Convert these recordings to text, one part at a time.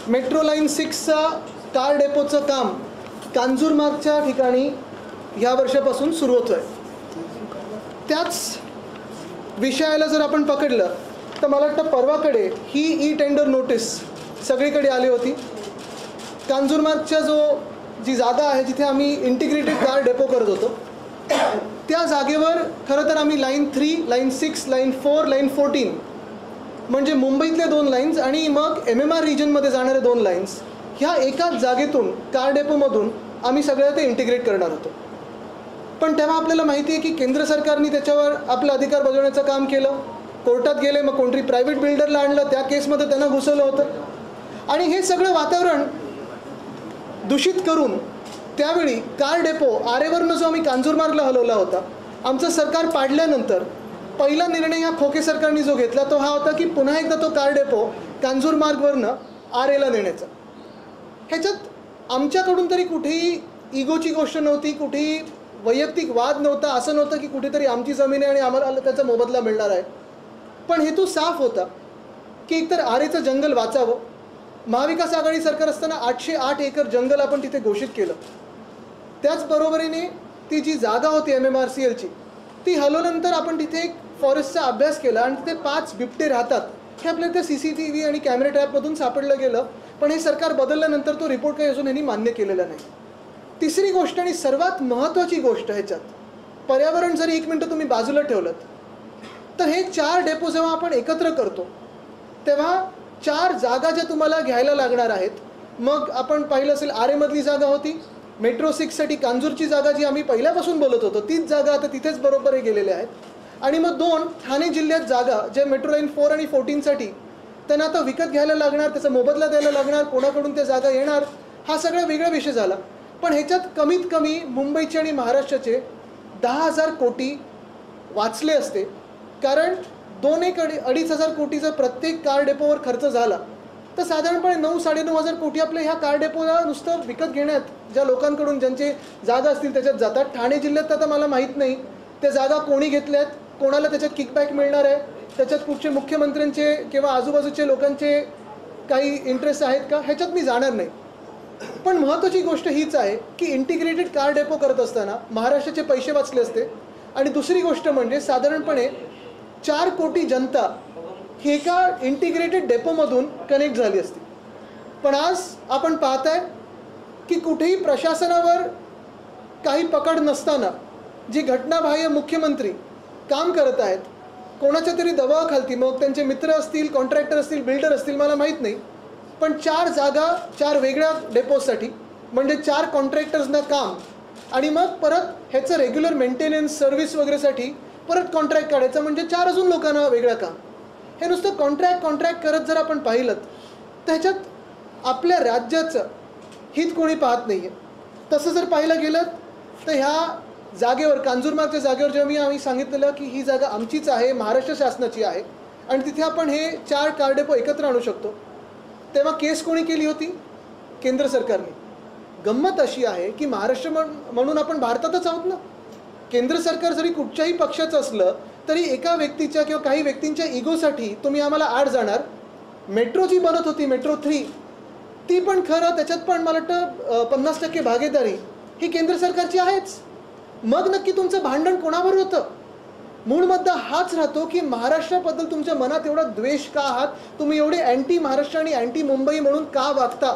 Metro line 6चा car डेपोचं काम कांजूरमार्गच्या ठिकाणी ह्या वर्षापासून सुरू होतं आहे. त्याच विषयाला जर आपण पकडलं तर मला वाटतं परवाकडे ही ई टेंडर नोटीस सगळीकडे आली होती. कांजूरमार्गच्या जी जागा आहे जिथे आम्ही इंटिग्रेटेड कार डेपो करत होतो त्या जागेवर खरं तर आम्ही लाईन 3, लाईन 6, लाईन 4, लाईन 14 म्हणजे मुंबईतल्या 2 लाईन्स आणि मग MMR रिजनमध्ये जाणाऱ्या 2 लाईन्स ह्या एकाच जागेतून कार डेपोमधून आम्ही सगळं ते इंटिग्रेट करणार होतो. पण तेव्हा आपल्याला माहिती आहे की केंद्र सरकारने त्याच्यावर आपला अधिकार बजावण्याचं काम केलं. कोर्टात गेले, मग कोणतरी प्रायव्हेट बिल्डरला आणलं, त्या केसमध्ये त्यांना घुसवलं होतं आणि हे सगळं वातावरण दूषित करून त्यावेळी कार डेपो आरेवरनं जो आम्ही कांजूरमार्गला हलवला होता, आमचं सरकार पाडल्यानंतर पहिला निर्णय ह्या खोके सरकारने जो घेतला तो हा होता की पुन्हा एकदा तो कार डेपो कांजूरमार्गवरनं आरेला नेण्याचा. ह्याच्यात आमच्याकडून तरी कुठेही इगोची गोष्ट नव्हती, कुठेही वैयक्तिक वाद नव्हता. असं नव्हतं की कुठेतरी आमची जमीन आहे आणि आम्हाला त्याचा मोबदला मिळणार आहे. पण हेतू साफ होता की एकतर आरेचं जंगल वाचावं. महाविकास आघाडी सरकार असताना 808 एकर जंगल आपण तिथे घोषित केलं. त्याचबरोबरीने ती जी जागा होती MMRCLची ती हलवल्यानंतर आपण तिथे एक फॉरेस्टचा अभ्यास केला आणि तिथे 5 बिबटे राहतात हे आपल्याला त्या CCTV आणि कॅमेरा ट्रॅपमधून सापडलं गेलं. पण हे सरकार बदलल्यानंतर तो रिपोर्ट काही अजून यांनी मान्य केलेला नाही. तिसरी गोष्ट आणि सर्वात महत्त्वाची गोष्ट ह्याच्यात, पर्यावरण जरी 1 मिनटं तुम्ही बाजूला ठेवलं तर हे 4 डेपो जेव्हा आपण एकत्र करतो तेव्हा 4 जागा ज्या तुम्हाला घ्यायला लागणार आहेत. मग आपण पाहिलं असेल आरेमधली जागा होती, मेट्रो 6साठी कांजूरची जागा जी आम्ही पहिल्यापासून बोलत होतो तीच जागा आता तिथेच बरोबर हे गेलेले आहेत. आणि मग 2 ठाणे जिल्ह्यात जागा ज्या मेट्रो लाईन 4 आणि 14साठी त्यांना आता विकत घ्यायला लागणार, त्याचा मोबदला द्यायला लागणार, कोणाकडून त्या जागा येणार, हा सगळा वेगळा विषय झाला. पण ह्याच्यात कमीत कमी मुंबईचे आणि महाराष्ट्राचे 10,000 कोटी वाचले असते. कारण 2-2.5 कोटीचा प्रत्येक कार डेपोवर खर्च झाला तर साधारणपणे 9-9.5 कोटी आपल्या ह्या कार डेपोला नुसतं विकत घेण्यात ज्या लोकांकडून ज्यांचे जागा असतील त्याच्यात जातात. ठाणे जिल्ह्यात आता मला माहीत नाही त्या जागा कोणी घेतल्यात, कोणाला त्याच्यात किकबॅक मिळणार आहे, त्याच्यात कुठचे मुख्यमंत्र्यांचे किंवा आजूबाजूचे लोकांचे काही इंटरेस्ट आहेत का, ह्याच्यात मी जाणार नाही. पण महत्त्वाची गोष्ट हीच आहे की इंटिग्रेटेड कार डेपो करत असताना महाराष्ट्राचे पैसे वाचले असते. आणि दुसरी गोष्ट म्हणजे साधारणपणे 4 कोटी जनता ही एका इंटिग्रेटेड डेपोमधून कनेक्ट झाली असती. पण आज आपण पाहताय की कुठेही प्रशासनावर काही पकड नसताना जी घटनाबाह्य मुख्यमंत्री काम करत आहेत, कोणाच्या तरी दबावाखाली, मग त्यांचे मित्र असतील, कॉन्ट्रॅक्टर असतील, बिल्डर असतील, मला माहीत नाही, पण 4 जागा 4 वेगळ्या डेपोसाठी म्हणजे 4 कॉन्ट्रॅक्टर्सना काम आणि मग परत ह्याचं रेग्युलर मेंटेनन्स सर्व्हिस वगैरेसाठी परत कॉन्ट्रॅक्ट काढायचं म्हणजे 4 अजून लोकांना वेगळं काम. हे नुसतं कॉन्ट्रॅक्ट करत जर आपण पाहिलं तर ह्याच्यात आपल्या राज्याचं हित कोणी पाहत नाही आहे. तसं जर पाहिलं गेलं तर ह्या जागेवर कांजूरमार्गच्या जागेवर जेव्हा आम्ही सांगितलेलं की ही जागा आमचीच आहे, महाराष्ट्र शासनाची आहे आणि तिथे आपण हे 4 कार डेपो एकत्र आणू शकतो, तेव्हा केस कोणी केली होती? केंद्र सरकारने. गंमत अशी आहे की महाराष्ट्र म्हणून आपण भारतातच आहोत ना. केंद्र सरकार जरी कुठच्याही पक्षाचं असलं तरी एका व्यक्तीच्या किंवा काही व्यक्तींच्या इगोसाठी तुम्ही आम्हाला आड जाणार. मेट्रो जी बनत होती मेट्रो 3 ती पण खरं त्याच्यात पण मला वाटतं 50% भागीदारी ही केंद्र सरकारची आहेच. मग नक्की तुमचं भांडण कोणावर होतं? मूळ मुद्दा हाच राहतो की महाराष्ट्राबद्दल तुमच्या मनात एवढा द्वेष का आहात, तुम्ही एवढे अँटी महाराष्ट्र आणि अँटी मुंबई म्हणून का वागता?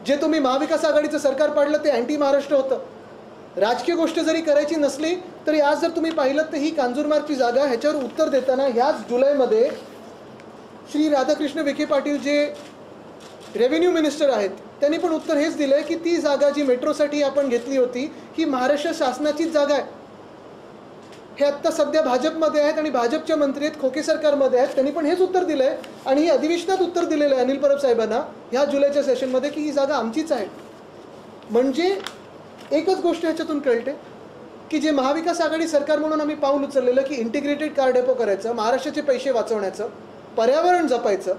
जे तुम्ही महाविकास आघाडीचं सरकार पाडलं ते अँटी महाराष्ट्र होतं. राजकीय गोष्ट जरी करायची नसली तरी आज जर तुम्ही पाहिलं तर ही कांजूरमार्गची जागा ह्याच्यावर उत्तर देताना ह्याच जुलैमध्ये श्री राधाकृष्ण विखे पाटील जे रेव्हेन्यू मिनिस्टर आहेत त्यांनी पण उत्तर हेच दिलं आहे की ती जागा जी मेट्रोसाठी आपण घेतली होती ही महाराष्ट्र शासनाचीच जागा आहे. हे आत्ता सध्या भाजपमध्ये आहेत आणि भाजपचे मंत्री आहेत, खोके सरकारमध्ये आहेत, त्यांनी पण हेच उत्तर दिलं आहे आणि ही अधिवेशनात उत्तर दिलेलं आहे अनिल परब साहेबांना ह्या जुलैच्या सेशनमध्ये की ही जागा आमचीच आहे. म्हणजे एकच गोष्ट ह्याच्यातून कळते की जे महाविकास आघाडी सरकार म्हणून आम्ही पाऊल उचललेलं की इंटिग्रेटेड कार डेपो करायचं, महाराष्ट्राचे पैसे वाचवण्याचं, पर्यावरण जपायचं,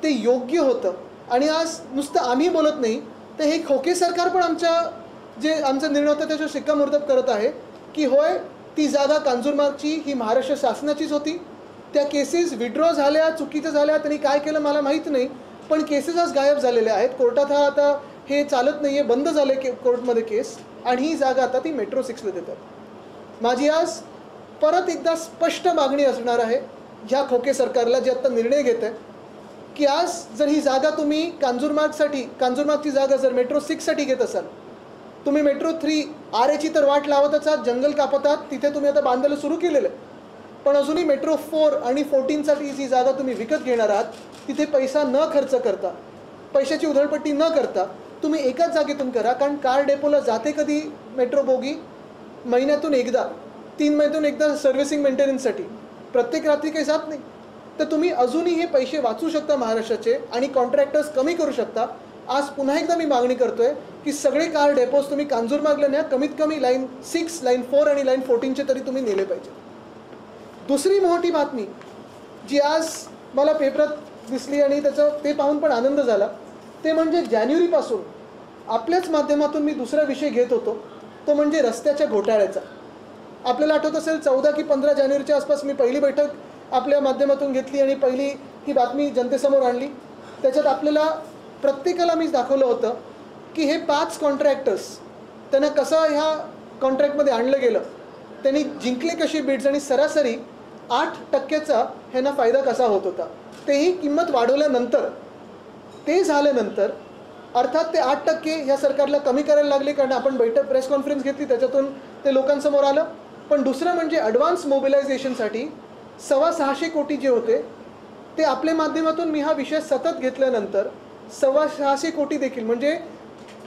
ते योग्य होतं. आणि आज नुसतं आम्ही बोलत नाही तर हे खोके सरकार पण आमचा निर्णय होता त्याच्यावर शिक्कामोर्तब करत आहे की होय ती जागा कांजूरमार्गची ही महाराष्ट्र शासनाचीच होती. त्या केसेस विड्रॉ झाल्या, चुकीचं झाल्या, त्यांनी काय केलं मला माहीत नाही, पण केसेस आज गायब झालेल्या आहेत. कोर्टात हा आता हे चालत नाही आहे, बंद झाले कोर्टमध्ये केस, आणि ही जागा आता ती मेट्रो 6ला देतात. माझी आज परत एकदा स्पष्ट मागणी असणार आहे ह्या खोके सरकारला, जे आत्ता निर्णय घेत आहे की आज जर ही जागा तुम्ही कांजूरमार्गची जागा जर मेट्रो 6साठी घेत असाल, तुम्ही मेट्रो 3 RAची तर वाट लावतच आहात, जंगल कापत आहात, तिथे तुम्ही आता बांधायला सुरू केलेलं आहे. पण अजूनही मेट्रो 4 आणि 14साठी जी जागा तुम्ही विकत घेणार आहात, तिथे पैसा न खर्च करता, पैशाची उधळपट्टी न करता तुम्ही एकाच जागेतून करा. कारण कार डेपोला जाते कधी मेट्रो बोगी? महिन्यातून एकदा, 3 महिन्यातून एकदा सर्व्हिसिंग मेंटेनन्ससाठी, प्रत्येक रात्री काही जात नाही. तर तुम्ही अजूनही हे पैसे वाचू शकता महाराष्ट्राचे आणि कॉन्ट्रॅक्टर्स कमी करू शकता. आज पुन्हा एकदा मी मागणी करतोय की सगळे कार डेपोज तुम्ही कांजूरमार्गला न्या, कमीत कमी लाईन 6, लाईन 4 आणि लाईन 14चे तरी तुम्ही नेले पाहिजे. दुसरी मोठी बातमी जी आज मला पेपरात दिसली आणि ते पाहून पण आनंद झाला, ते म्हणजे जानेवारीपासून आपल्याच माध्यमातून मी दुसरा विषय घेत होतो, तो म्हणजे रस्त्याच्या घोटाळ्याचा. आपल्याला आठवत असेल 14 की 15 जानेवारीच्या आसपास मी पहिली बैठक आपल्या माध्यमातून घेतली आणि पहिली ही बातमी जनतेसमोर आणली. त्याच्यात आपल्याला प्रत्येकाला मी दाखवलं होतं की हे 5 कॉन्ट्रॅक्टर्स, त्यांना कसं ह्या कॉन्ट्रॅक्टमध्ये आणलं गेलं, त्यांनी जिंकले कशी बिड्स आणि सरासरी 8% ह्यांना फायदा कसा होत होता, तेही किंमत वाढवल्यानंतर, ते झाल्यानंतर अर्थात ते 8% ह्या सरकारला कमी करायला लागले, कारण आपण बैठक प्रेस कॉन्फरन्स घेतली, त्याच्यातून ते लोकांसमोर आलं. पण दुसरं म्हणजे ॲडव्हान्स मोबिलायझेशनसाठी 625 कोटी जे होते ते आपल्या माध्यमातून मी हा विषय सतत घेतल्यानंतर 625 कोटी देखील, म्हणजे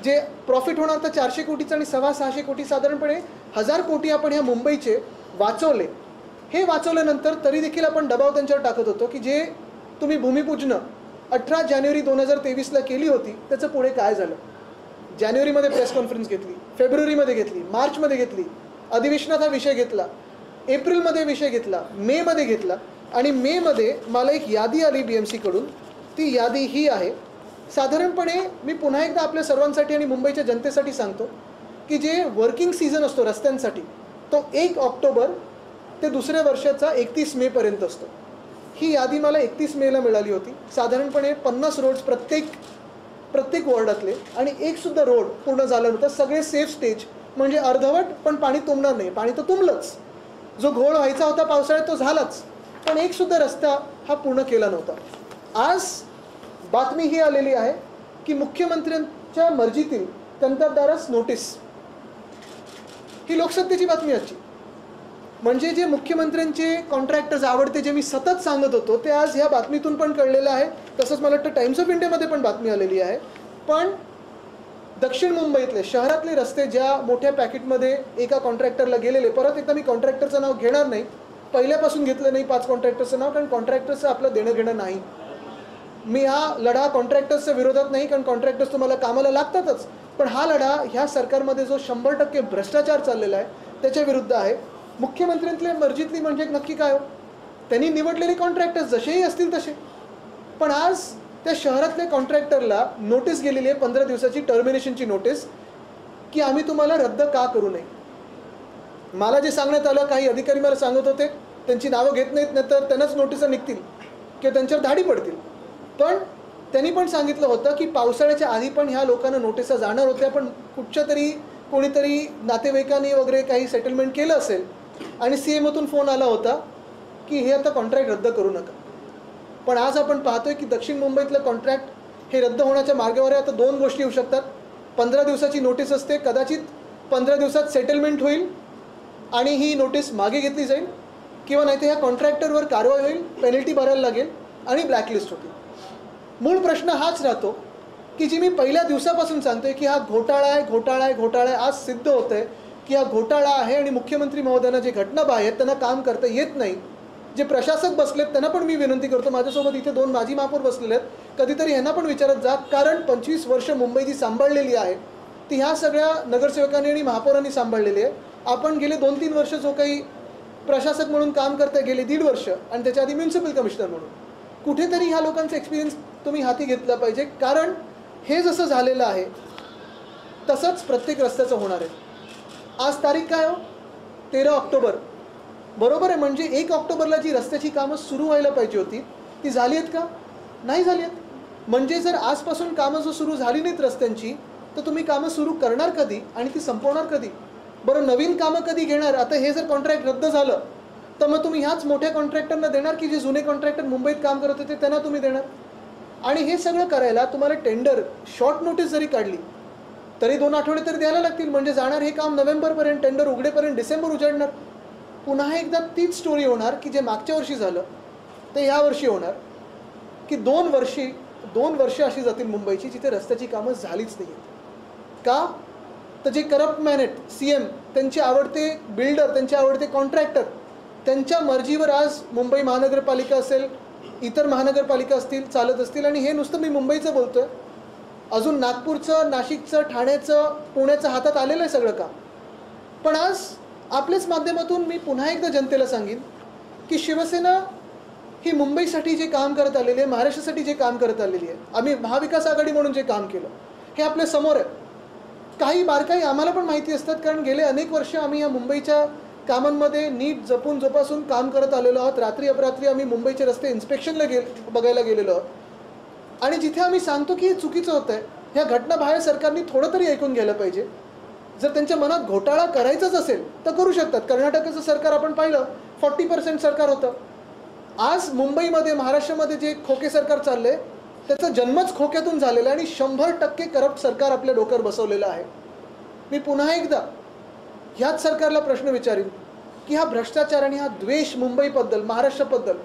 जे प्रॉफिट होणार तर 400 कोटीचं आणि 625 कोटी, साधारणपणे 1000 कोटी आपण ह्या मुंबईचे वाचवले. हे वाचवल्यानंतर तरी देखील आपण दबाव त्यांच्यावर टाकत होतो की जे तुम्ही भूमिपूजनं 18 जानेवारी 2023ला केली होती, त्याचं पुढे काय झालं. जानेवारीमध्ये प्रेस कॉन्फरन्स घेतली, फेब्रुवारीमध्ये घेतली, मार्चमध्ये घेतली, अधिवेशनात हा विषय घेतला, एप्रिलमध्ये विषय घेतला, मेमध्ये घेतला, आणि मेमध्ये मला एक यादी आली BMCकडून. ती यादी ही आहे. साधारणपणे मी पुन्हा एकदा आपल्या सर्वांसाठी आणि मुंबईच्या जनतेसाठी सांगतो की जे वर्किंग सीझन असतो रस्त्यांसाठी, तो 1 ऑक्टोबर ते दुसऱ्या वर्षाचा 31 मेपर्यंत असतो. ही यादी मला 31 मेला मिळाली होती. साधारणपणे 50 रोड्स प्रत्येक वॉर्डातले, आणि एकसुद्धा रोड पूर्ण झालं नव्हतं. सगळे सेफ स्टेज, म्हणजे अर्धवट, पण पाणी तुंबणार नाही. पाणी तर तुंबलंच, जो घोळ व्हायचा होता पावसाळ्यात तो झालाच, पण एकसुद्धा रस्ता हा पूर्ण केला नव्हता. आज बातमी ही आलेली आहे की मुख्यमंत्र्यांच्या मर्जीतील कंत्राटदारास नोटीस. ही लोकसत्तेची बातमी आजची. म्हणजे जे मुख्यमंत्र्यांचे कॉन्ट्रॅक्टर्स आवडते, जे मी सतत सांगत होतो, ते आज ह्या बातमीतून पण कळलेलं आहे. तसंच मला वाटतं टाइम्स ऑफ इंडियामध्ये पण बातमी आलेली आहे. पण दक्षिण मुंबईतले शहरातले रस्ते ज्या मोठ्या पॅकेटमध्ये एका कॉन्ट्रॅक्टरला गेलेले, परत एकदा मी कॉन्ट्रॅक्टरचं नाव घेणार नाही, पहिल्यापासून घेतलं नाही 5 कॉन्ट्रॅक्टरचं नाव, कारण कॉन्ट्रॅक्टरचं आपलं देणं घेणं नाही. मी हा लढा कॉन्ट्रॅक्टर्सच्या विरोधात नाही, कारण कॉन्ट्रॅक्टर्स तुम्हाला कामाला लागतातच, पण हा लढा ह्या सरकारमध्ये जो 100% भ्रष्टाचार चाललेला आहे त्याच्या विरुद्ध आहे. मुख्यमंत्र्यांतल्या मर्जीतली म्हणजे नक्की काय हो, त्यांनी निवडलेले कॉन्ट्रॅक्टर्स जसेही असतील तसे. पण आज त्या शहरातल्या कॉन्ट्रॅक्टरला नोटीस गेलेली आहे, 15 दिवसाची टर्मिनेशनची नोटीस, की आम्ही तुम्हाला रद्द का करू नये. मला जे सांगण्यात आलं, काही अधिकारी मला सांगत होते, त्यांची नावं घेत नाहीत, नाही तर त्यांनाच नोटिसा निघतील किंवा त्यांच्यावर धाडी पडतील. पण त्यांनी पण सांगितलं होतं की पावसाळ्याच्या आधी पण ह्या लोकांना नोटिसा जाणार होत्या, पण कुठच्या तरी कोणीतरी नातेवाईकांनी वगैरे काही सेटलमेंट केलं असेल, आणि CMOतून फोन आला होता की हे आता कॉन्ट्रॅक्ट रद्द करू नका. पण आज आपण पाहतोय की दक्षिण मुंबईतलं कॉन्ट्रॅक्ट हे रद्द होण्याच्या मार्गावर आहे. आता 2 गोष्टी होऊ शकतात. 15 दिवसाची नोटीस असते, कदाचित 15 दिवसात सेटलमेंट होईल आणि ही नोटीस मागे घेतली जाईल, किंवा नाही तर ह्या कॉन्ट्रॅक्टरवर कारवाई होईल, पेनल्टी भरायला लागेल आणि ब्लॅकलिस्ट होतील. मूळ प्रश्न हाच राहतो की जी मी पहिल्या दिवसापासून सांगतोय की हा घोटाळा आहे, घोटाळा आहे, घोटाळा आहे. आज सिद्ध होतं आहे की हा घोटाळा आहे, आणि मुख्यमंत्री महोदयांना जे घटनाबाह्य आहेत त्यांना काम करता येत नाही. जे प्रशासक बसलेत त्यांना पण मी विनंती करतो, माझ्यासोबत इथे 2 माजी महापौर बसलेले आहेत, कधीतरी ह्यांना पण विचारत जा, कारण 25 वर्ष मुंबई जी सांभाळलेली आहे ती ह्या सगळ्या नगरसेवकांनी आणि महापौरांनी सांभाळलेली आहे. आपण गेले 2-3 वर्ष जो काही प्रशासक म्हणून काम करता, गेले 1.5 वर्ष, आणि त्याच्या आधी म्युन्सिपल कमिशनर म्हणून, कुठेतरी ह्या लोकांचा एक्सपिरियन्स तुम्ही हाती घेतला पाहिजे. कारण हे जसं झालेलं आहे तसंच प्रत्येक रस्त्याचं होणार आहे. आज तारीख काय हो, 13 ऑक्टोबर, बरोबर आहे. म्हणजे 1 ऑक्टोबरला जी रस्त्याची कामं सुरू व्हायला पाहिजे होती ती झाली आहेत का? नाही झाली आहेत. म्हणजे जर आजपासून कामं जर सुरू झाली नाहीत रस्त्यांची तर तुम्ही कामं सुरू करणार कधी आणि ती संपवणार कधी? बरं, नवीन कामं कधी घेणार? आता हे जर कॉन्ट्रॅक्ट रद्द झालं तर मग तुम्ही ह्याच मोठ्या कॉन्ट्रॅक्टरना देणार की जे जुने कॉन्ट्रॅक्टर मुंबईत काम करत होते त्यांना तुम्ही देणार? आणि हे सगळं करायला तुम्हाला टेंडर शॉर्ट नोटीस जरी काढली तरी 2 आठवडे तरी द्यायला लागतील. म्हणजे जाणार हे काम नोव्हेंबरपर्यंत, टेंडर उघडेपर्यंत डिसेंबर उजाडणार. पुन्हा एकदा तीच स्टोरी होणार की जे मागच्या वर्षी झालं ते ह्या वर्षी होणार की 2 वर्ष अशी जातील मुंबईची जिथे रस्त्याची कामं झालीच नाही आहेत. का? तर जे करप्ट मॅन आहेत, CM, त्यांचे आवडते बिल्डर, त्यांचे आवडते कॉन्ट्रॅक्टर, त्यांच्या मर्जीवर आज मुंबई महानगरपालिका असेल, इतर महानगरपालिका असतील, चालत असतील. आणि हे नुसतं मी मुंबईचं बोलतोय, अजून नागपूरचं, नाशिकचं, ठाण्याचं, पुण्याचं हातात आलेलं आहे सगळं काम. पण आज आपल्याच माध्यमातून मी पुन्हा एकदा जनतेला सांगेन की शिवसेना ही मुंबईसाठी जे काम करत आलेली आहे, महाराष्ट्रासाठी जे काम करत आलेली आहे, आम्ही महाविकास आघाडी म्हणून जे काम केलं हे आपल्या समोर आहे. काही बारकाई आम्हाला पण माहिती असतात, कारण गेले अनेक वर्ष आम्ही या मुंबईच्या कामांमध्ये नीट जपून जोपासून काम करत आलेलो आहोत. रात्री अपरात्री आम्ही मुंबईचे रस्ते इन्स्पेक्शनला बघायला गेलेलो आहोत. आणि जिथे आम्ही सांगतो की हे चुकीचं होतं आहे, ह्या घटना बाहेर सरकारने थोडं तरी ऐकून घ्यायला पाहिजे. जर त्यांच्या मनात घोटाळा करायचाच असेल तर करू शकतात. कर्नाटकाचं सरकार आपण पाहिलं, 40% सरकार होतं. आज मुंबईमध्ये, महाराष्ट्रामध्ये जे खोके सरकार चाललंय त्याचा जन्मच खोक्यातून झालेला आहे आणि 100% करप्ट सरकार आपल्या डोक्यावर बसवलेलं आहे. मी पुन्हा एकदा ह्याच सरकारला प्रश्न विचारीन की हा भ्रष्टाचार आणि हा द्वेष मुंबईबद्दल, महाराष्ट्राबद्दल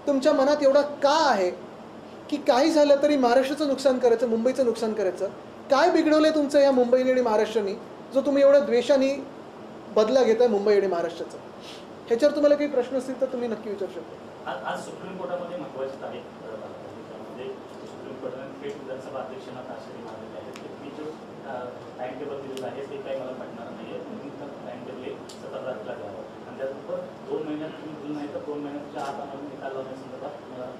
तुमच्या मनात एवढा का आहे की काही झालं तरी महाराष्ट्राचं नुकसान करायचं, मुंबईचं नुकसान करायचं? काय बिघडवलंय तुमचं या मुंबईने आणि महाराष्ट्राने जो तुम्ही एवढ्या द्वेषाने बदला घेताय मुंबई आणि महाराष्ट्राचा? ह्याच्यावर तुम्हाला काही प्रश्न असतील तर तुम्ही नक्की विचारू शकता. आज सुप्रीम कोर्टामध्ये महत्त्वाची तारीख त्यामध्ये सुप्रीम कोर्टाने थेट विधानसभा अध्यक्षांना ताशेरे मारलेले आहेत. मी जो टाइम टेबल दिलेला आहे ते काही मला पटणार नाही आहे. टाइम टेबल 17 तारखेला द्यावं आणि त्यानंतर 2 महिन्यात तुम्ही दिलं नाही तर 2 महिन्याच्या आत आम्हाला निकाल लावण्यासंदर्भात मला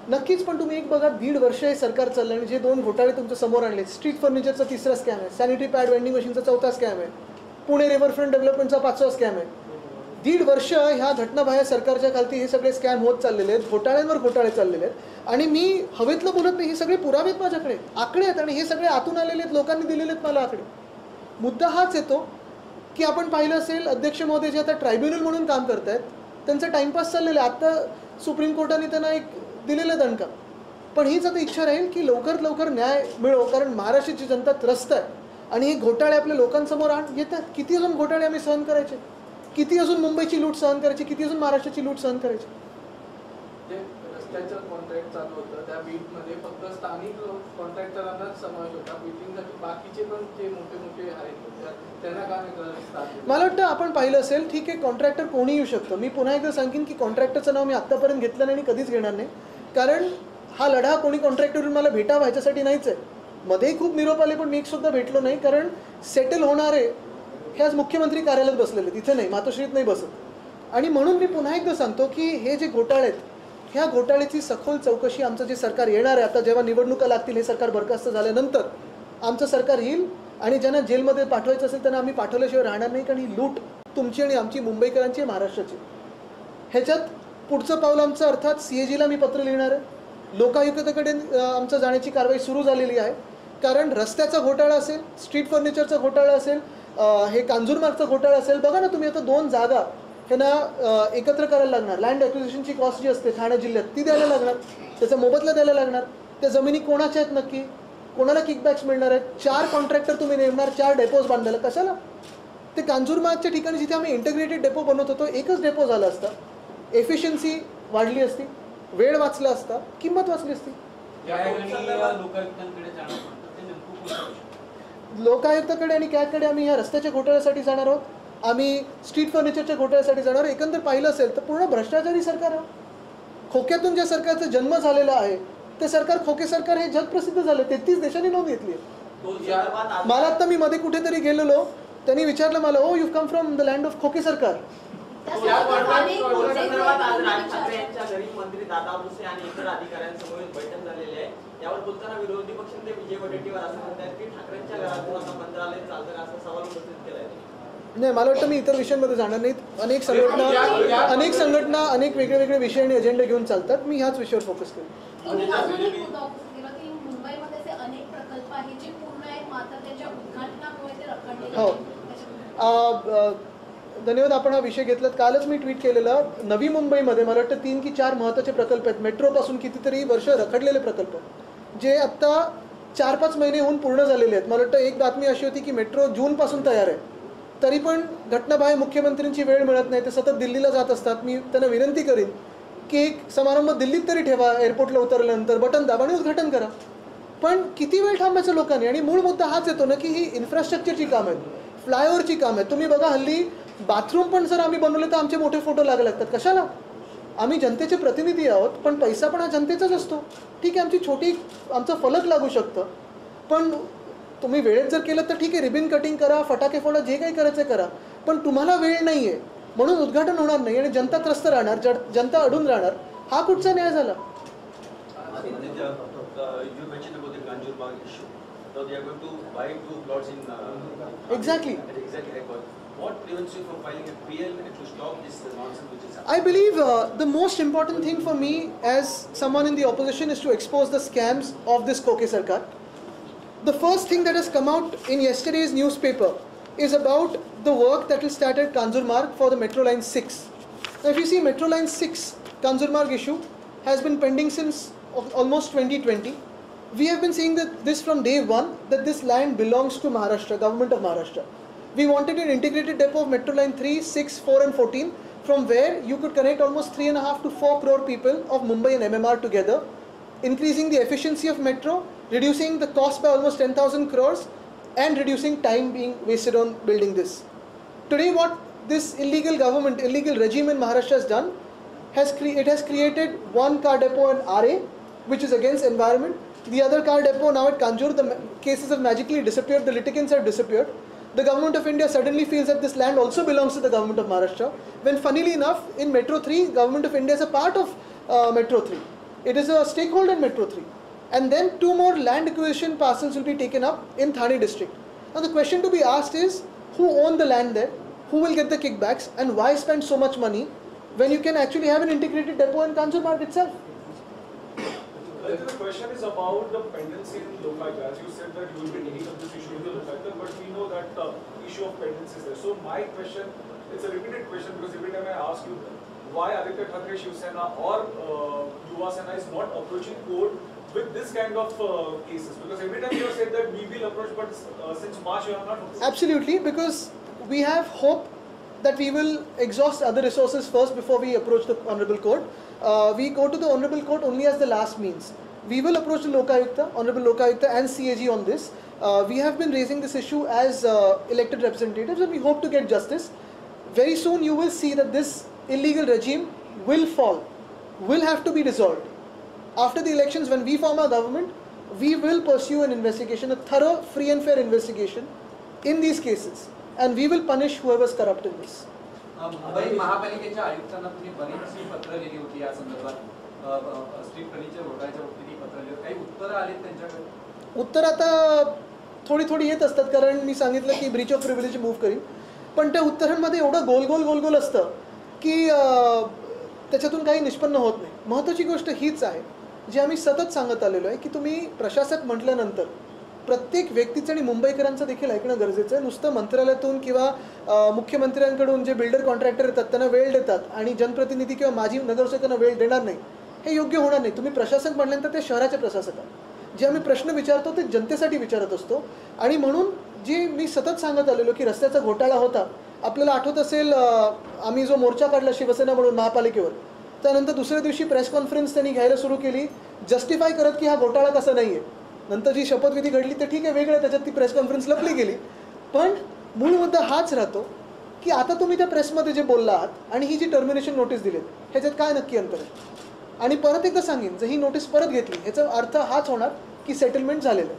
नक्कीच. पण तुम्ही एक बघा, 1.5 वर्ष हे सरकार चाललं आणि जे 2 घोटाळे तुमच्या समोर आणले, स्ट्रीट फर्निचरचा 3रा स्कॅम आहे, सॅनिटरी पॅड वेंडिंग मशीनचा 4था स्कॅम आहे, पुणे रिव्हरफ्रंट डेव्हलपमेंटचा 5वा स्कॅम आहे. 1.5 वर्ष ह्या घटनाबाह्य सरकारच्या खालती हे सगळे स्कॅम होत चाललेले आहेत, घोटाळ्यांवर घोटाळे चाललेले आहेत. आणि मी हवेतलं बोलत नाही, हे सगळे पुरावे आहेत माझ्याकडे, आकडे आहेत आणि हे सगळे आतून आलेले आहेत, लोकांनी दिलेले आहेत मला आकडे. मुद्दा हाच येतो की आपण पाहिलं असेल अध्यक्ष महोदय जे आता ट्रायब्युनल म्हणून काम करत आहेत त्यांचा टाइमपास चाललेला आहे. आत्ता सुप्रीम कोर्टाने त्यांना एक दिलेलं दणका. पण हीच आता इच्छा राहील की लवकरात लवकर न्याय मिळो, कारण महाराष्ट्राची जनता त्रस्त आहे आणि हे घोटाळे आपल्या लोकांसमोर येतात. किती अजून घोटाळे आम्ही सहन करायचे? किती अजून मुंबईची लूट सहन करायची? किती अजून महाराष्ट्राची लूट सहन करायची? जे रस्त्याचं कॉन्ट्रॅक्ट चालू होतं त्या बीटमध्ये फक्त स्थानिक कॉन्ट्रॅक्टरांनाच समावेश होता. बीटिंगसाठी बाकीचे पण जे मोठे मोठे आहेत त्यांना काय नाही. मला वाटतं आपण पाहिलं असेल, ठीक आहे, कॉन्ट्रॅक्टर कोणी येऊ शकतं. मी पुन्हा एकदा सांगेन की कॉन्ट्रॅक्टरचं नाव मी आत्तापर्यंत घेतलं नाही आणि कधीच घेणार नाही, कारण हा लढा कोणी कॉन्ट्रॅक्टरवरून मला भेटावा ह्याच्यासाठी नाहीच आहे. मध्येही खूप निरोप आले पण मी एकसुद्धा भेटलो नाही, कारण सेटल होणारे हे आज मुख्यमंत्री कार्यालयात बसलेले, तिथे नाही, मातोश्रीत नाही बसत. आणि म्हणून मी पुन्हा एकदा सांगतो की हे जे घोटाळे आहेत ह्या घोटाळ्याची सखोल चौकशी आमचं जे सरकार येणार आहे, आता जेव्हा निवडणुका लागतील, हे सरकार बरखास्त झाल्यानंतर आमचं सरकार येईल आणि ज्यांना जेलमध्ये पाठवायचं असेल त्यांना आम्ही पाठवल्याशिवाय राहणार नाही, कारण ही लूट तुमची आणि आमची, मुंबईकरांची, महाराष्ट्राची. ह्याच्यात पुढचं पाऊल आमचं अर्थात CAG ला मी पत्र लिहिणार आहे. लोकायुक्ताकडे आमचं जाण्याची कारवाई सुरू झालेली आहे, कारण रस्त्याचा घोटाळा असेल, स्ट्रीट फर्निचरचा घोटाळा असेल, हे कांजूरमार्गचा घोटाळा असेल. बघा ना तुम्ही, आता 2 जागा ह्यांना एकत्र करायला लागणार. लँड ॲक्विजिशनची कॉस्ट जी असते ठाणे जिल्ह्यात ती द्यायला लागणार, त्याचा मोबदला द्यायला लागणार. त्या जमिनी कोणाच्या आहेत नक्की, कोणाला किकबॅक्स मिळणार आहेत? 4 कॉन्ट्रॅक्टर तुम्ही नेमणार 4 डेपोज बांधायला, कशाला? ते कांजूरमार्गच्या ठिकाणी जिथे आम्ही इंटिग्रेटेड डेपो बनवत होतो एकच डेपो झाला असता, एफिशियन्सी वाढली असती, वेळ वाचला असता, किंमत वाचली असती. लोकायुक्ताकडे आणि कॅगकडे आम्ही ह्या रस्त्याच्या घोटाळ्यासाठी जाणार आहोत, आम्ही स्ट्रीट फर्निचरच्या घोटाळ्यासाठी जाणार. एकंदर पाहिलं असेल तर पूर्ण भ्रष्टाचारी सरकार आहे. खोक्यातून ज्या सरकारचा जन्म झालेला आहे ते सरकार, खोके सरकार, हे जगप्रसिद्ध झाले. 33 देशांनी नोंद घेतली आहे. मला आता मी मध्ये कुठेतरी गेलेलो, त्यांनी विचारलं मला, oh you come from the land of खोके सरकार. मंत्री दादा भुसे आणि इतर अधिकाऱ्यांसमोर बैठक झालेली आहे. यावर बोलताना विरोधी पक्षनेते विजय वडेट्टीवार असं म्हणतात की ठाकरेंच्या घरातून आता मंत्रालय चालतं असा सवाल उपस्थित केला आहे. नाही, मला वाटतं मी इतर विषयांमध्ये जाणार नाहीत. अनेक संघटना अनेक वेगळे वेगळे विषय आणि एजेंडे घेऊन चालतात. मी ह्याच विषयावर फोकस करेन. आता त्याच्या उद्घाटनामुळे ते रखडले हो. त्याच्यामुळे धन्यवाद, आपण हा विषय घेतलात. कालच मी ट्विट केलेलं, नवी मुंबईमध्ये मला वाटतं 3 की 4 महत्त्वाचे प्रकल्प आहेत, मेट्रोपासून कितीतरी वर्ष रखडलेले प्रकल्प, जे आत्ता 4-5 महिने होऊन पूर्ण झालेले आहेत. मला वाटतं एक बातमी अशी होती की मेट्रो जूनपासून तयार आहे, तरी पण घटनाबाह्य मुख्यमंत्र्यांची वेळ मिळत नाही, ते सतत दिल्लीला जात असतात. मी त्यांना विनंती करीन की एक समारंभ दिल्लीत तरी ठेवा, एअरपोर्टला उतरल्यानंतर बटन दाबा आणि उद्घाटन करा. पण किती वेळ थांबायचं लोकांनी? आणि मूळ मुद्दा हाच येतो ना की ही इन्फ्रास्ट्रक्चरची कामं आहेत, फ्लायओव्हरची कामं आहेत. तुम्ही बघा, हल्ली बाथरूम पण जर आम्ही बनवले तर आमचे मोठे फोटो लागतात. कशाला? आम्ही जनतेचे प्रतिनिधी आहोत, पण पैसा पण हा जनतेचाच असतो. ठीक आहे, आमची छोटी आमचं फलक लागू शकतं, पण तुम्ही वेळेत जर केलं तर ठीक आहे, रिबिन कटिंग करा, फटाके फोडा, जे काही करायचं करा, पण तुम्हाला वेळ नाही आहे म्हणून उद्घाटन होणार नाही आणि जनता त्रस्त राहणार, जनता अडून राहणार. हा कुठचा न्याय झाला? You mentioned about the Kanjurmarg issue. So they are going to buy 2 plots in. Exactly. Exactly. What prevents you from filing a PL to stop this nonsense which is happening? I believe the most important thing for me as someone in the opposition is to expose the scams of this Koke Sarkar. The first thing that has come out in yesterday's newspaper is about the work that will start at Kanjurmarg for the Metro Line 6. Now if you see, Metro Line 6 Kanjurmarg issue has been pending since almost 2020. We have been saying that this from day one, that this land belongs to Maharashtra, government of Maharashtra. We wanted an integrated depot of Metro Line 3, 6, 4 and 14, from where you could connect almost 3.5 to 4 crore people of Mumbai and MMR together, increasing the efficiency of metro, reducing the cost by almost 10,000 crores and reducing time being wasted on building this. Today what this illegal government, illegal regime in Maharashtra has done, it has created one car depot in RA, which is against environment. The other car depot now at Kanjur, the cases have magically disappeared, the litigants have disappeared. The government of India suddenly feels that this land also belongs to the government of Maharashtra, when funnily enough in Metro 3, government of India is a part of Metro 3. It is a stakeholder in Metro 3. And then 2 more land acquisition parcels will be taken up in Thane district. Now the question to be asked is, who own the land there? Who will get the kickbacks? And why spend so much money when you can actually have an integrated depot in Kanjurmarg itself? The question is about the pendency in Lokayukt. As you said that you will be taking up this issue in the Lokayukt, but we know that the issue of pendency is there. So my question, it's a repeated question because every time I ask you why Aditya Thackeray Shiv Sena or Yuva Sena is not approaching court with this kind of cases, because every time you have said that we will approach, but since March you have not approached. Absolutely, because we have hope that we will exhaust other resources first before we approach the Honorable Court. We go to the Honorable Court only as the last means. We will approach the Lokayukta, Honorable Lokayukta and CAG on this. We have been raising this issue as elected representatives and we hope to get justice. Very soon you will see that this illegal regime will fall, will have to be dissolved. After the elections, when we form our government, we will pursue an investigation, a thorough, free and fair investigation in these cases. And we will punish whoever is corrupt in this. Mumbai महापालिकेच्या आयुक्तांना तुम्ही बरीचशी पत्र लिहिली होती या संदर्भात, street furniture घोटाळ्याच्या बाबतीत पत्र लिहिली, काही उत्तरं आलीत त्यांच्याकडे? उत्तर आता थोडी येत असतात, कारण मी सांगितलं की ब्रीच ऑफ प्रिव्हिलेज मूव्ह करीन, पण त्या उत्तरांमध्ये एवढं गोल असतं की त्याच्यातून काही निष्पन्न होत नाही. महत्त्वाची गोष्ट हीच आहे जी आम्ही सतत सांगत आलेलो आहे की तुम्ही प्रशासक म्हटल्यानंतर प्रत्येक व्यक्तीचं आणि मुंबईकरांचं देखील ऐकणं गरजेचं आहे. नुसतं मंत्रालयातून किंवा मुख्यमंत्र्यांकडून जे बिल्डर कॉन्ट्रॅक्टर येतात त्यांना वेळ देतात आणि जनप्रतिनिधी किंवा माजी नगरसेवकांना वेळ देणार नाही, हे योग्य होणार नाही. तुम्ही प्रशासक म्हटल्यानंतर ते शहराचे प्रशासक आहात. जे आम्ही प्रश्न विचारतो ते जनतेसाठी विचारत असतो. आणि म्हणून जे मी सतत सांगत आलेलो की रस्त्याचा घोटाळा होता, आपल्याला आठवत असेल आम्ही जो मोर्चा काढला शिवसेना म्हणून महापालिकेवर, त्यानंतर दुसऱ्या दिवशी प्रेस कॉन्फरन्स त्यांनी घ्यायला सुरू केली जस्टिफाय करत की हा घोटाळा कसा नाही आहे. नंतर जी शपथविधी घडली तर ठीक आहे, वेगळं, त्याच्यात ती प्रेस कॉन्फरन्स लपली गेली. पण मूळ मुद्दा हाच राहतो की आता तुम्ही त्या प्रेसमध्ये जे बोलला आहात आणि ही जी टर्मिनेशन नोटीस दिली ह्याच्यात काय नक्की अंतर आहे. आणि परत एकदा सांगेन, जर ही नोटीस परत घेतली ह्याचा अर्थ हाच होणार की सेटलमेंट झालेलं आहे.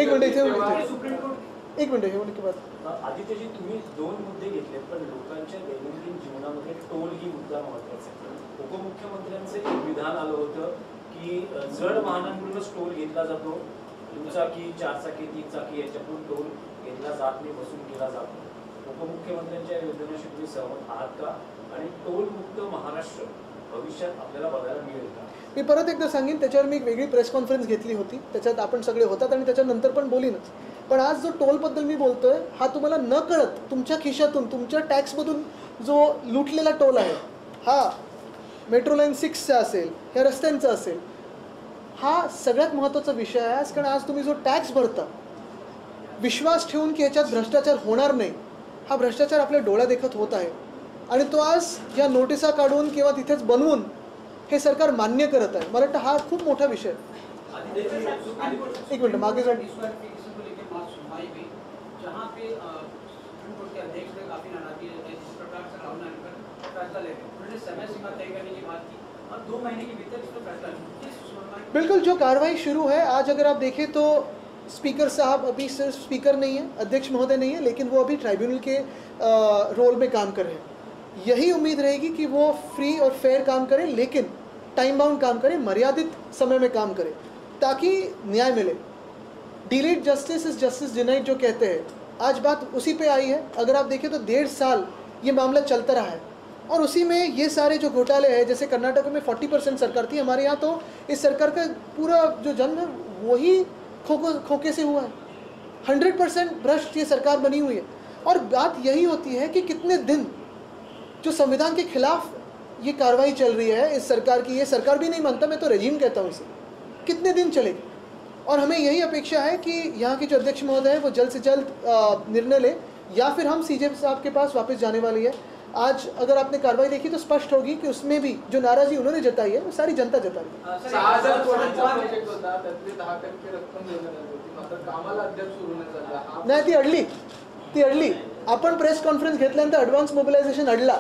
एक मिनिट हे म्हणून की आदित्यजी, तुम्ही 2 मुद्दे घेतले, पण लोकांच्या दैनंदिन जीवनामध्ये टोल ही मुद्दा महत्त्वाचा आहे. उपमुख्यमंत्र्यांचं एक विधान आलं होतं की जड वाहनांकडूनच टोल घेतला जातो, दुचाकी, 4 चाकी, 3 चाकी याच्याकडून टोल घेतला जात नाही, वसूल केला जातो. उपमुख्यमंत्र्यांच्या योजनेशी तुम्ही सहमत आहात का? आणि टोल मुक्त महाराष्ट्र भविष्यात आपल्याला बघायला मिळेल का? मी परत एकदा सांगेन, त्याच्यावर मी एक वेगळी प्रेस कॉन्फरन्स घेतली होती, त्याच्यात आपण सगळे होतात आणि त्याच्यानंतर पण बोलीनच. पण आज जो टोलबद्दल मी बोलतोय हा तुम्हाला न कळत तुमच्या खिशातून तुमच्या टॅक्समधून जो लुटलेला टोल आहे, हा मेट्रो लाईन 6चा असेल, ह्या रस्त्यांचा असेल, हा सगळ्यात महत्त्वाचा विषय आहे. कारण आज तुम्ही जो टॅक्स भरता विश्वास ठेवून की ह्याच्यात भ्रष्टाचार होणार नाही, हा भ्रष्टाचार आपल्या डोळ्यादेखत होत आहे. आणि तो आज या नोटिसा काढून किंवा तिथेच बनवून हे सरकार मान्य करत आहे. मला वाटतं हा खूप मोठा विषय आहे. एक मिनट मागे जाऊन जहाँ पे सुप्रीम कोर्ट के अध्यक्ष ने काफी नाराजगी जताई जिस प्रकार से राहुल गांधी पर फैसला ले रहे, उन्होंने समय सीमा तय करने की बात की और 2 महीने के भीतर इस पर फैसला बिल्कुल जो कार्रवाई शुरू है आज, अगर आप देखें तो स्पीकर साहब अभी सिर्फ स्पीकर नहीं है, अध्यक्ष महोदय नहीं है, लेकिन वो अभी ट्राइब्यूनल के रोल में काम कर रहे हैं. यही उम्मीद रहेगी कि वो फ्री और फेयर काम करें, लेकिन टाइम बाउंड काम करें, मर्यादित समय में काम करें ताकि न्याय मिले. Delayed justice is justice denied जो कहते हैं, आज बात उसी पे आई है. अगर आप देखें तो 1.5 साल ये मामला चलता रहा है और उसी में ये सारे जो घोटाले हैं, जैसे कर्नाटक में 40% सरकार थी, हमारे यहाँ तो इस सरकार का पूरा जो जन्म है वही खोखे से हुआ है. 100% भ्रष्ट ये सरकार बनी हुई है. और बात यही होती है कि कितने दिन जो संविधान के खिलाफ ये कार्रवाई चल रही है इस सरकार की, ये सरकार भी नहीं मानता, मैं तो रेजिम कहता हूँ इसे, कितने दिन चलेगी. और हमें यही अपेक्षा है कि यहाँ के जो अध्यक्ष महोदय हैं वो जल्द से जल्द निर्णय ले, या फिर हम सीजे साहब के पास वापस जाने वाली है. आज अगर आपने कार्रवाई देखी तो स्पष्ट होगी कि उसमें भी जो नाराजी उन्होंने जताई है वो सारी जनता जता रही है. 6,000 कोटींचा प्रोजेक्ट होता, त्यातली 10% रक्कम देण्यात आली होती, मात्र कामाला अद्याप सुरू नाही झाला. नाही, ती अडली. आपण प्रेस कॉन्फरन्स घेतल्यानंतर ॲडव्हान्स मोबिलायझेशन अडला.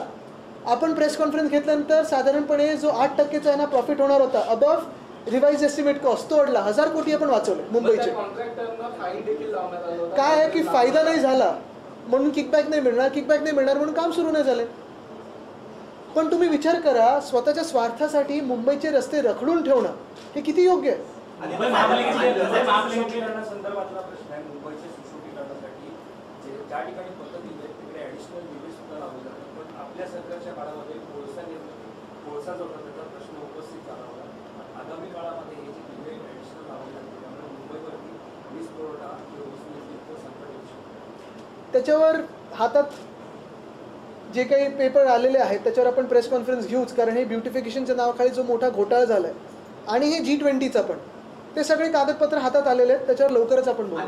आपण प्रेस कॉन्फरन्स घेतल्यानंतर साधारणपणे जो 8%चा आहे ना प्रॉफिट होणार होता अबव रिवाइज एस्टिमेट कॉस्ट, तो अडला. 1,000 कोटी आपण वाचवले मुंबईचे. कॉन्ट्रॅक्टरना फाईन देखील लावण्यात आला होता. काय आहे की फायदा नाही झाला म्हणून किकबॅक नाही मिळणार म्हणून काम सुरू नाही झाले. पण तुम्ही विचार करा, स्वतःच्या स्वार्थासाठी मुंबईचे रस्ते रखडून ठेवणं हे किती योग्य आहे. मुंबई महापालिकेची संदर्भातला प्रश्न आहे. मुंबईच्या सुशोभीकरणासाठी ज्या ठिकाणी पद्धती आहेत तिकडे ऍडिशनल निधी सुद्धा लावले जातात, पण आपल्या सरकारच्या काळामध्ये कोळसा जो होता त्याचा प्रश्न उपस्थित झाला होता. आगामी काळामध्ये हे जे दिवे ऍडिशनल लावले जाते त्यामुळे मुंबईवरती वीज पुरवठा किंवा वीज निर्मितीचं संकट येऊ शकतं. त्याच्यावर हातात जे काही पेपर आलेले आहेत त्याच्यावर आपण प्रेस कॉन्फरन्स घेऊच, कारण हे ब्युटिफिकेशनच्या नावाखाली जो मोठा घोटाळा झाला आहे आणि हे G20चा पण, ते सगळे कागदपत्र हातात आलेले आहेत. त्याच्यावर लवकरच आपण बोलू.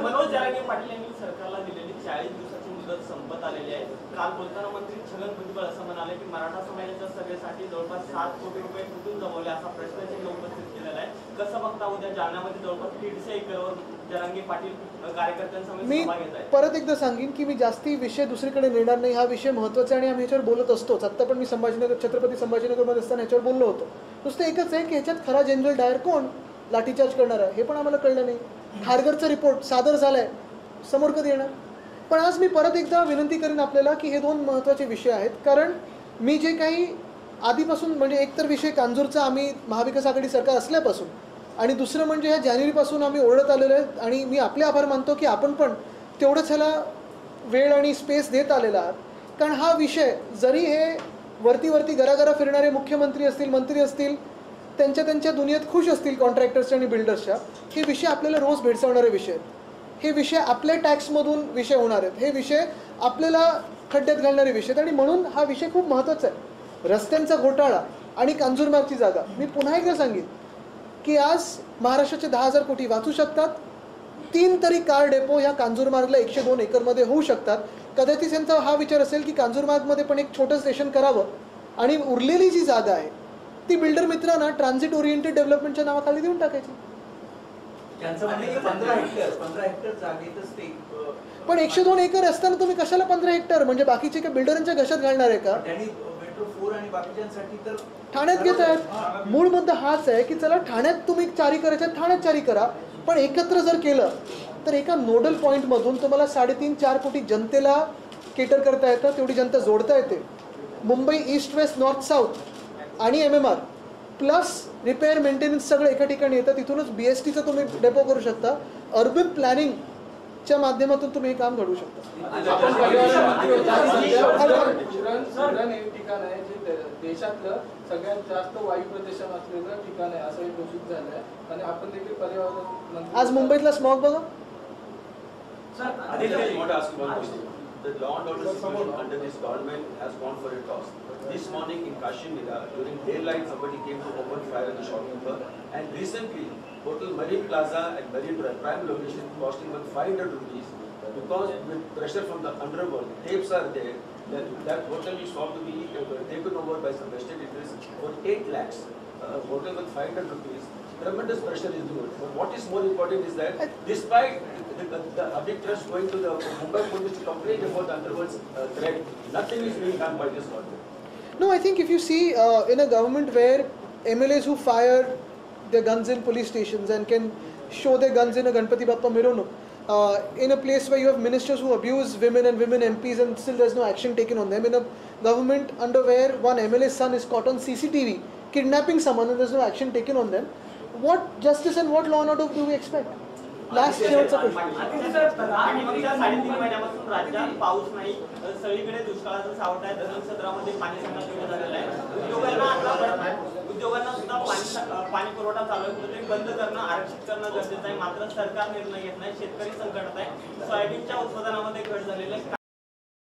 मनोज जरांगे पाटील यांनी सरकारला दिलेली 40 दिवसाची मुदत संपत आलेली आहे. काल बोलताना मंत्री छगन भुजबळ असं म्हणाले की मराठा समाजाच्या सभेसाठी जवळपास 7 कोटी रुपये कुठून जमवले असा प्रश्न त्यांनी उपस्थित केलेला आहे. कसं बघता उद्या जालन्यामध्ये जवळपास 150 एकरवर जरांगे पाटील कार्यकर्त्यांसमोर मी सभा घेत आहेत. परत एकदा सांगेन की मी जास्ती विषय दुसरीकडे नेणार नाही. हा विषय महत्त्वाचा आहे आणि आम्ही ह्याच्यावर बोलत असतोच. आत्ता पण मी छत्रपती संभाजीनगरमध्ये असताना ह्याच्यावर बोललो होतो. नुसतं एकच आहे की ह्याच्यात खरा जनरल डायर कोण लाठीचार्ज करणार आहे हे पण आम्हाला कळलं नाही. खारघरचा रिपोर्ट सादर झाला आहे, समोर कधी येणार. पण आज मी परत एकदा विनंती करेन आपल्याला की हे 2 महत्त्वाचे विषय आहेत. कारण मी जे काही आधीपासून म्हणजे एकतर विषय कांजूरचा आम्ही महाविकास आघाडी सरकार असल्यापासून, आणि दुसरं म्हणजे ह्या जानेवारीपासून आम्ही ओरडत आलेलो आहे आणि मी आपले आभार मानतो की आपण पण तेवढंच ह्याला वेळ आणि स्पेस देत आलेला आहात. कारण हा विषय जरी हे वरती गरागरा फिरणारे मुख्यमंत्री असतील, मंत्री असतील, त्यांच्या दुनियेत खुश असतील कॉन्ट्रॅक्टर्सच्या आणि बिल्डर्सच्या, हे विषय आपल्याला रोज भेडसावणारे विषय आहेत. हे विषय आपल्या टॅक्समधून विषय होणार आहेत. हे विषय आपल्याला खड्ड्यात घालणारे विषय आहेत आणि म्हणून हा विषय खूप महत्त्वाचा आहे. रस्त्यांचा घोटाळा आणि कांजूरमार्गची जागा, मी पुन्हा एकदा सांगेन की आज महाराष्ट्राचे 10,000 कोटी वाचू शकतात. 3 तरी कार डेपो ह्या कांजूरमार्गला 102 एकरमध्ये होऊ शकतात. कदाचित त्यांचा हा विचार असेल की कांजूरमार्गमध्ये पण एक छोटं स्टेशन करावं आणि उरलेली जी जागा आहे ती बिल्डर मित्रांना ट्रान्झिट ओरिएंटेड डेव्हलपमेंटच्या नावाखाली देऊन टाकायची. त्यांचं म्हणणं की 15 हेक्टर जागेतच ते पण 102 एकर असताना तुम्ही कशाला 15 हेक्टर म्हणजे बाकीचे काही बिल्डरांच्या घशात घालणार आहे का? त्यांनी मेट्रो 4 आणि बाकीच्यांसाठी तर ठाण्यात घेत आहेत. मूळ मुद्दा हाच आहे की चला ठाण्यात तुम्ही चारी करायच्या ठाण्यात चारी करा, पण एकत्र जर केलं तर एका नोडल पॉईंटमधून तुम्हाला 3.5-4 कोटी जनतेला केटर करता येतं, तेवढी जनता जोडता येते. Mumbai east west north south आणि MMR प्लस रिपेअर मेंटेनन्स सगळं एका ठिकाणी येतं. तिथूनच BSTचं तुम्ही डेपो करू शकता. अर्बन प्लॅनिंग च्या माध्यमातून तुम्ही हे काम घडवू शकता. आपण पर्यावरण मंत्री होता. उरण हे ठिकाण आहे जे देशातलं सगळ्यात जास्त वायू प्रदूषण असलेलं ठिकाण आहे असं घोषित झालं आहे आणि आपण देखील पर्यावरण मंत्री आज मुंबईतला स्मॉग बघा. I think I want to ask you one question. The law and order situation under this government has gone for a toss. This morning in Kashmir, during daylight, somebody came to open fire at the shopkeeper. And recently, Hotel Marine Plaza at Marine Drive, prime location, costing about 500 rupees. Because with pressure from the underworld, tapes are there. That hotel is sought to be taken over by some vested interests for 8 lakhs. Hotel with 500 rupees. Tremendous pressure is due. But what is more important is that despite the auditors going to the Mumbai police to complain about the underworld's threat, nothing is being done by this government. No, I think if you see in a government where MLAs who fire their guns in police stations and can show their guns in a Ganpati Bappa Mironuk, in a place where you have ministers who abuse women and women MPs and still there's no action taken on them, in a government under where one MLA's son is caught on CCTV kidnapping someone and there's no action taken on them, what justice and what law and order do we expect? Last शेवटचा प्रश्न. आणि मागच्या 3.5 महिन्यापासून राज्यात पाऊस नाही, सगळीकडे दुष्काळाचं सावट आहे, धरण सत्रामध्ये पाणी संकट सुरू झालेलं आहे. उद्योगांना सुद्धा पाणी पुरवठा चालू आहे, ते बंद करणं, आरक्षित करणं गरजेचं आहे. मात्र सरकार निर्णय घेत नाही, शेतकरी संकटात आहे, सोयाबीनच्या उत्पादनामध्ये घट झालेली आहे.